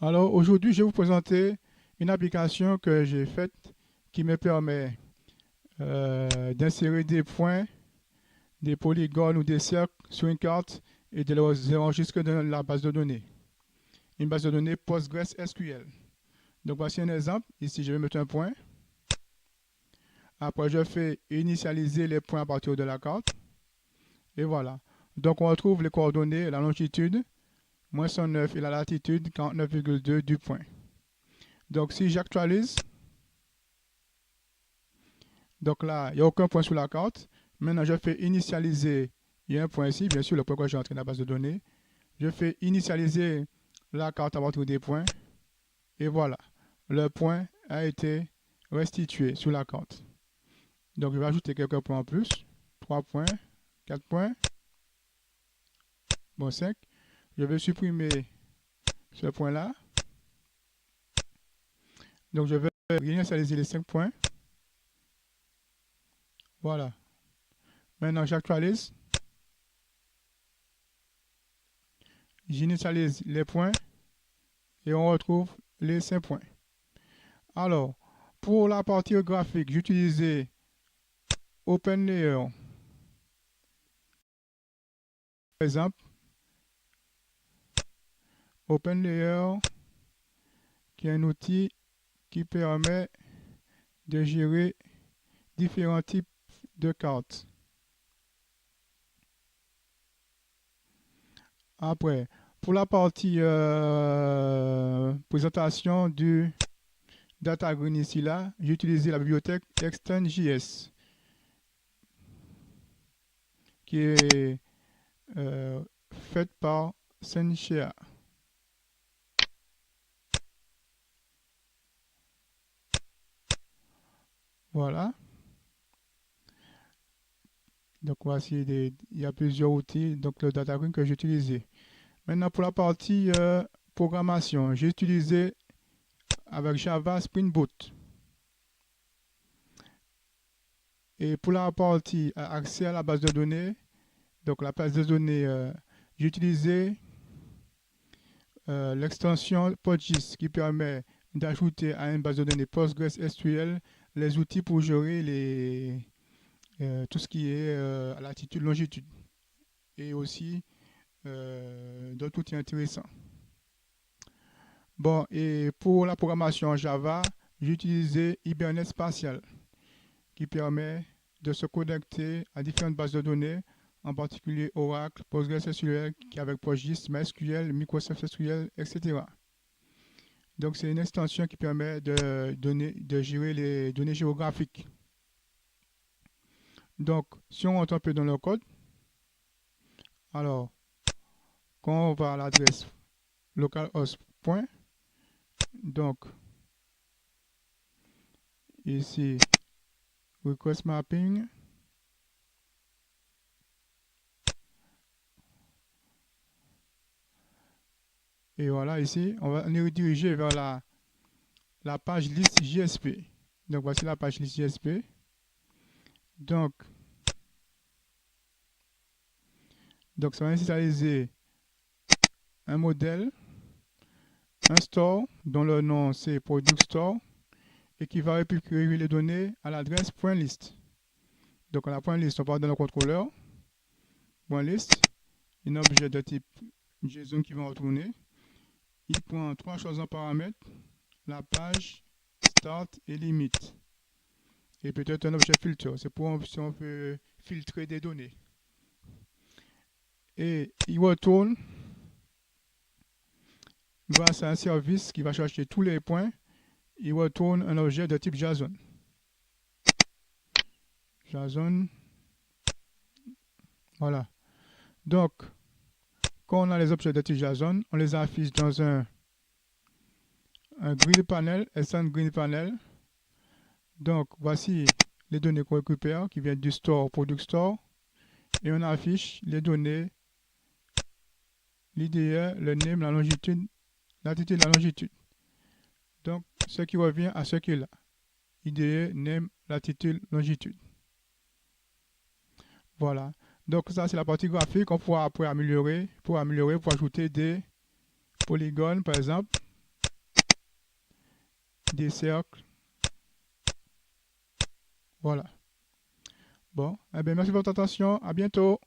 Alors aujourd'hui, je vais vous présenter une application que j'ai faite qui me permet d'insérer des points, des polygones ou des cercles sur une carte et de les enregistrer dans la base de données. Une base de données PostgreSQL. Donc voici un exemple. Ici, je vais mettre un point. Après, je fais initialiser les points à partir de la carte. Et voilà. Donc on retrouve les coordonnées, la longitude, moins 109 et la latitude, 49,2 du point. Donc si j'actualise, donc là, il n'y a aucun point sur la carte. Maintenant, je fais initialiser. Il y a un point ici, bien sûr, le point que j'ai entré dans la base de données. Je fais initialiser la carte à partir des points. Et voilà, le point a été restitué sur la carte. Donc, je vais ajouter quelques points en plus. 3 points, 4 points, bon 5. Je vais supprimer ce point-là. Donc, je vais initialiser les 5 points. Voilà. Maintenant, j'actualise. J'initialise les points et on retrouve les 5 points. Alors, pour la partie graphique, j'utilisais OpenLayer. Par exemple, OpenLayer, qui est un outil qui permet de gérer différents types de cartes. Après, pour la partie présentation du DataGreen ici là, j'ai utilisé la bibliothèque Extend.js qui est faite par Senshea. Voilà. Donc voici, il y a plusieurs outils, donc le DataGreen que j'ai utilisé. Maintenant pour la partie programmation, j'ai utilisé avec Java Spring Boot. Et pour la partie accès à la base de données, donc la base de données, j'ai utilisé l'extension PostGIS qui permet d'ajouter à une base de données PostgreSQL les outils pour gérer tout ce qui est latitude, longitude et aussi d'autres outils intéressants. Bon, et pour la programmation en Java, j'ai utilisé Hibernate Spatial qui permet de se connecter à différentes bases de données, en particulier Oracle, PostgreSQL, qui avec PostGIS, MySQL, Microsoft SQL, etc. Donc c'est une extension qui permet de gérer les données géographiques. Donc si on rentre un peu dans le code, alors quand on va à l'adresse localhost. Donc ici request mapping, et voilà ici on va nous rediriger vers la page liste JSP. Donc voici la page liste JSP. Donc ça va initialiser un modèle, un store dont le nom c'est product store et qui va récupérer les données à l'adresse .list. Donc à la .list, on part dans le contrôleur, .list, un objet de type JSON qui va retourner. Il prend trois choses en paramètre, la page, start et limit. Et peut-être un objet filter, c'est pour si on veut filtrer des données. Et il retourne grâce à un service qui va chercher tous les points, il retourne un objet de type JSON. JSON, voilà. Donc, quand on a les objets de type JSON, on les affiche dans un grid panel, SN grid panel. Donc, voici les données qu'on récupère qui viennent du store, product store. Et on affiche les données, l'IDE, le name, la longitude, latitude, la longitude. Donc, ce qui revient à ce qui est là. IDE, name, latitude, longitude. Voilà. Donc, ça, c'est la partie graphique. On pourra après améliorer, pour ajouter des polygones, par exemple. des cercles. Voilà. Bon, eh bien, merci de votre attention. À bientôt.